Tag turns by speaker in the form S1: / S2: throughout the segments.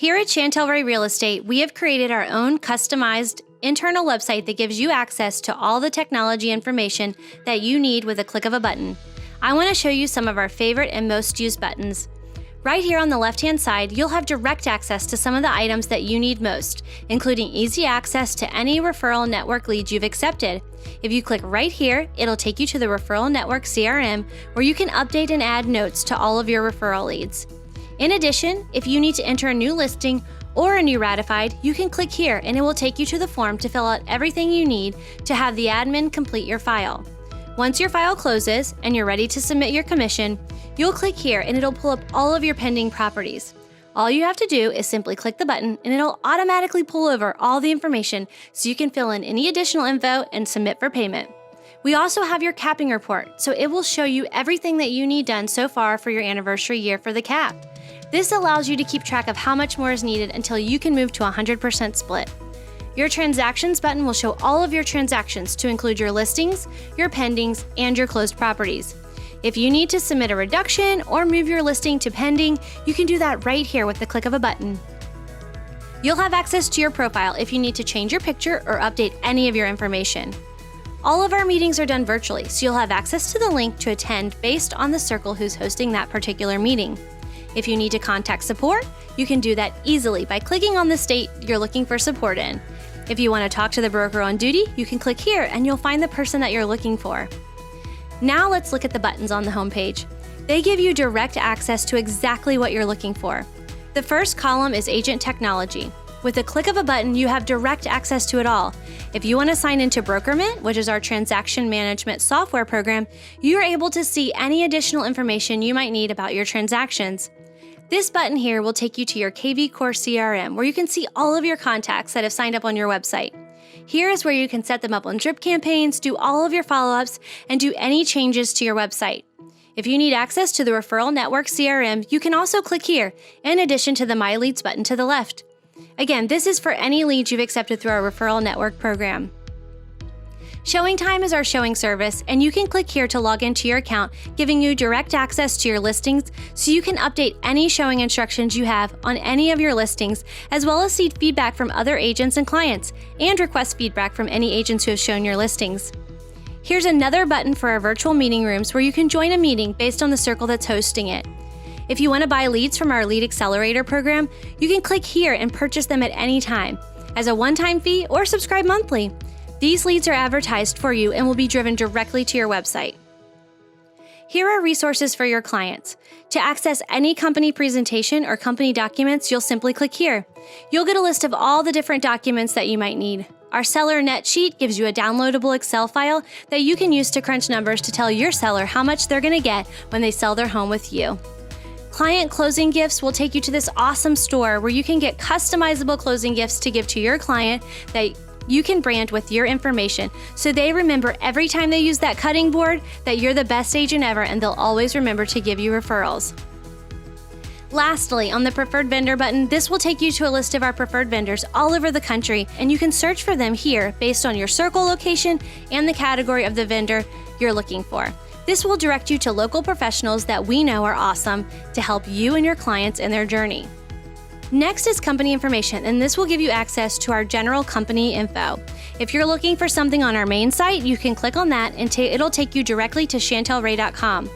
S1: Here at Chantel Ray Real Estate, we have created our own customized internal website that gives you access to all the technology information that you need with a click of a button. I want to show you some of our favorite and most used buttons. Right here on the left-hand side, you'll have direct access to some of the items that you need most, including easy access to any referral network leads you've accepted. If you click right here, it'll take you to the Referral Network CRM, where you can update and add notes to all of your referral leads. In addition, if you need to enter a new listing or a new ratified, you can click here and it will take you to the form to fill out everything you need to have the admin complete your file. Once your file closes and you're ready to submit your commission, you'll click here and it'll pull up all of your pending properties. All you have to do is simply click the button and it'll automatically pull over all the information so you can fill in any additional info and submit for payment. We also have your capping report, so it will show you everything that you need done so far for your anniversary year for the cap. This allows you to keep track of how much more is needed until you can move to 100% split. Your transactions button will show all of your transactions to include your listings, your pendings, and your closed properties. If you need to submit a reduction or move your listing to pending, you can do that right here with the click of a button. You'll have access to your profile if you need to change your picture or update any of your information. All of our meetings are done virtually, so you'll have access to the link to attend based on the circle who's hosting that particular meeting. If you need to contact support, you can do that easily by clicking on the state you're looking for support in. If you want to talk to the broker on duty, you can click here and you'll find the person that you're looking for. Now let's look at the buttons on the homepage. They give you direct access to exactly what you're looking for. The first column is Agent Technology. With a click of a button, you have direct access to it all. If you want to sign into BrokerMint, which is our transaction management software program, you're able to see any additional information you might need about your transactions. This button here will take you to your KV Core CRM, where you can see all of your contacts that have signed up on your website. Here is where you can set them up on drip campaigns, do all of your follow-ups, and do any changes to your website. If you need access to the Referral Network CRM, you can also click here, in addition to the My Leads button to the left. Again, this is for any leads you've accepted through our Referral Network program. Showing Time is our showing service, and you can click here to log into your account, giving you direct access to your listings so you can update any showing instructions you have on any of your listings, as well as see feedback from other agents and clients, and request feedback from any agents who have shown your listings. Here's another button for our virtual meeting rooms where you can join a meeting based on the circle that's hosting it. If you want to buy leads from our Lead Accelerator program, you can click here and purchase them at any time, as a one-time fee or subscribe monthly. These leads are advertised for you and will be driven directly to your website. Here are resources for your clients. To access any company presentation or company documents, you'll simply click here. You'll get a list of all the different documents that you might need. Our seller net sheet gives you a downloadable Excel file that you can use to crunch numbers to tell your seller how much they're going to get when they sell their home with you. Client closing gifts will take you to this awesome store where you can get customizable closing gifts to give to your client that you can brand with your information, so they remember every time they use that cutting board that you're the best agent ever, and they'll always remember to give you referrals. Lastly, on the Preferred Vendor button, this will take you to a list of our preferred vendors all over the country, and you can search for them here based on your circle location and the category of the vendor you're looking for. This will direct you to local professionals that we know are awesome to help you and your clients in their journey. Next is company information, and this will give you access to our general company info. If you're looking for something on our main site, you can click on that and it'll take you directly to chantelray.com.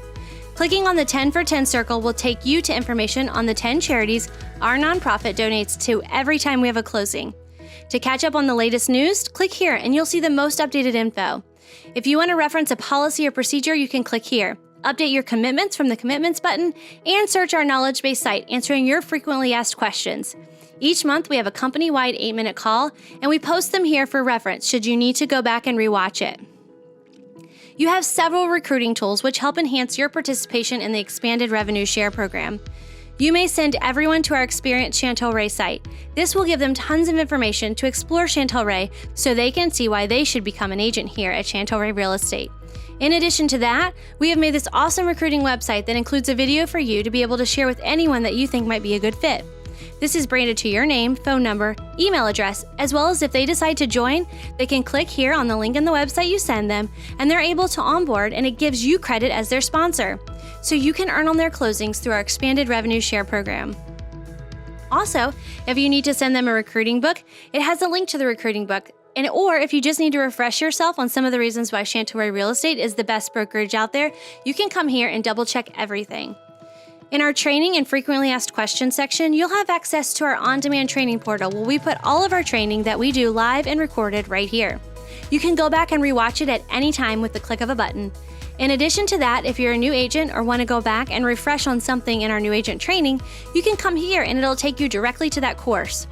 S1: Clicking on the 10 for 10 circle will take you to information on the 10 charities our nonprofit donates to every time we have a closing. To catch up on the latest news, click here and you'll see the most updated info. If you want to reference a policy or procedure, you can click here. Update your commitments from the Commitments button, and search our knowledge base site answering your frequently asked questions. Each month we have a company-wide 8-minute call, and we post them here for reference should you need to go back and rewatch it. You have several recruiting tools which help enhance your participation in the expanded revenue share program. You may send everyone to our Experience Chantel Ray site. This will give them tons of information to explore Chantel Ray so they can see why they should become an agent here at Chantel Ray Real Estate. In addition to that, we have made this awesome recruiting website that includes a video for you to be able to share with anyone that you think might be a good fit. This is branded to your name, phone number, email address, as well as if they decide to join, they can click here on the link in the website you send them, and they're able to onboard, and it gives you credit as their sponsor. So you can earn on their closings through our expanded revenue share program. Also, if you need to send them a recruiting book, it has a link to the recruiting book. Or if you just need to refresh yourself on some of the reasons why Chantilly Real Estate is the best brokerage out there, you can come here and double check everything. In our training and frequently asked questions section, you'll have access to our on-demand training portal where we put all of our training that we do live and recorded right here. You can go back and rewatch it at any time with the click of a button. In addition to that, if you're a new agent or want to go back and refresh on something in our new agent training, you can come here and it'll take you directly to that course.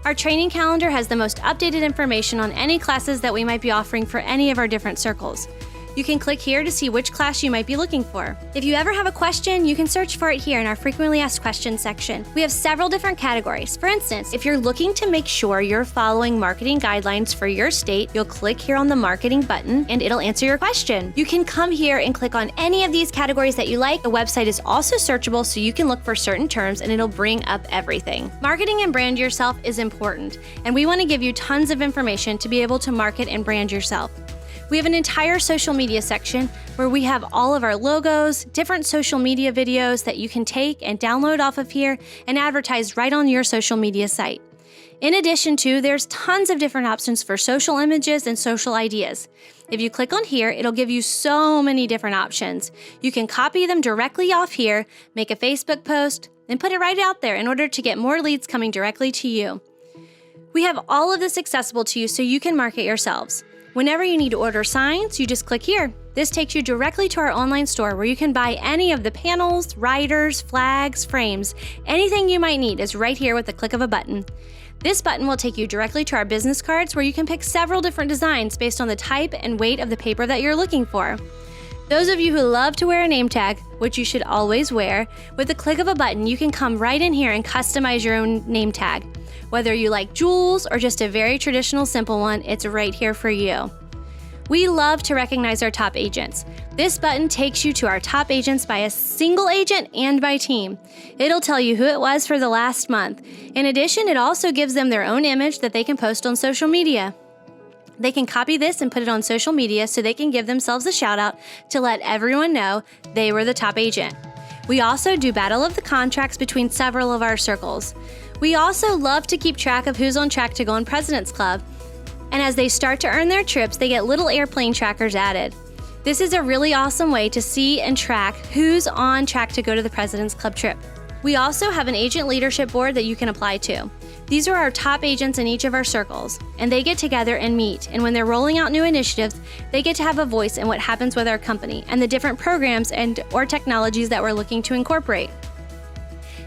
S1: Our training calendar has the most updated information on any classes that we might be offering for any of our different circles. You can click here to see which class you might be looking for. If you ever have a question, you can search for it here in our frequently asked questions section. We have several different categories. For instance, if you're looking to make sure you're following marketing guidelines for your state, you'll click here on the marketing button and it'll answer your question. You can come here and click on any of these categories that you like. The website is also searchable, so you can look for certain terms and it'll bring up everything. Marketing and brand yourself is important, and we want to give you tons of information to be able to market and brand yourself. We have an entire social media section where we have all of our logos, different social media videos that you can take and download off of here and advertise right on your social media site. In addition to, there's tons of different options for social images and social ideas. If you click on here, it'll give you so many different options. You can copy them directly off here, make a Facebook post, and put it right out there in order to get more leads coming directly to you. We have all of this accessible to you so you can market yourselves. Whenever you need to order signs, you just click here. This takes you directly to our online store where you can buy any of the panels, riders, flags, frames. Anything you might need is right here with the click of a button. This button will take you directly to our business cards where you can pick several different designs based on the type and weight of the paper that you're looking for. Those of you who love to wear a name tag, which you should always wear, with the click of a button, you can come right in here and customize your own name tag. Whether you like jewels or just a very traditional simple one, it's right here for you. We love to recognize our top agents. This button takes you to our top agents by a single agent and by team. It'll tell you who it was for the last month. In addition, it also gives them their own image that they can post on social media. They can copy this and put it on social media so they can give themselves a shout out to let everyone know they were the top agent. We also do battle of the contracts between several of our circles. We also love to keep track of who's on track to go on President's Club. And as they start to earn their trips, they get little airplane trackers added. This is a really awesome way to see and track who's on track to go to the President's Club trip. We also have an agent leadership board that you can apply to. These are our top agents in each of our circles, and they get together and meet. And when they're rolling out new initiatives, they get to have a voice in what happens with our company and the different programs or technologies that we're looking to incorporate.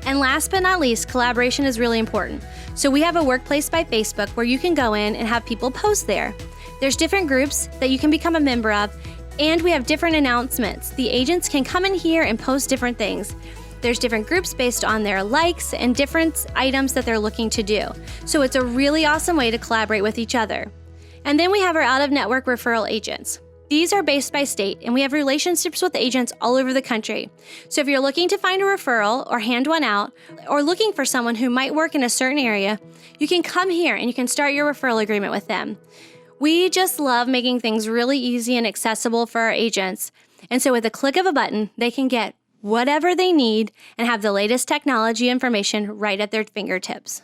S1: And last but not least, collaboration is really important. So we have a Workplace by Facebook where you can go in and have people post there. There's different groups that you can become a member of, and we have different announcements. The agents can come in here and post different things. There's different groups based on their likes and different items that they're looking to do. So it's a really awesome way to collaborate with each other. And then we have our out-of-network referral agents. These are based by state, and we have relationships with agents all over the country. So if you're looking to find a referral or hand one out, or looking for someone who might work in a certain area, you can come here and you can start your referral agreement with them. We just love making things really easy and accessible for our agents. And so with a click of a button, they can get whatever they need and have the latest technology information right at their fingertips.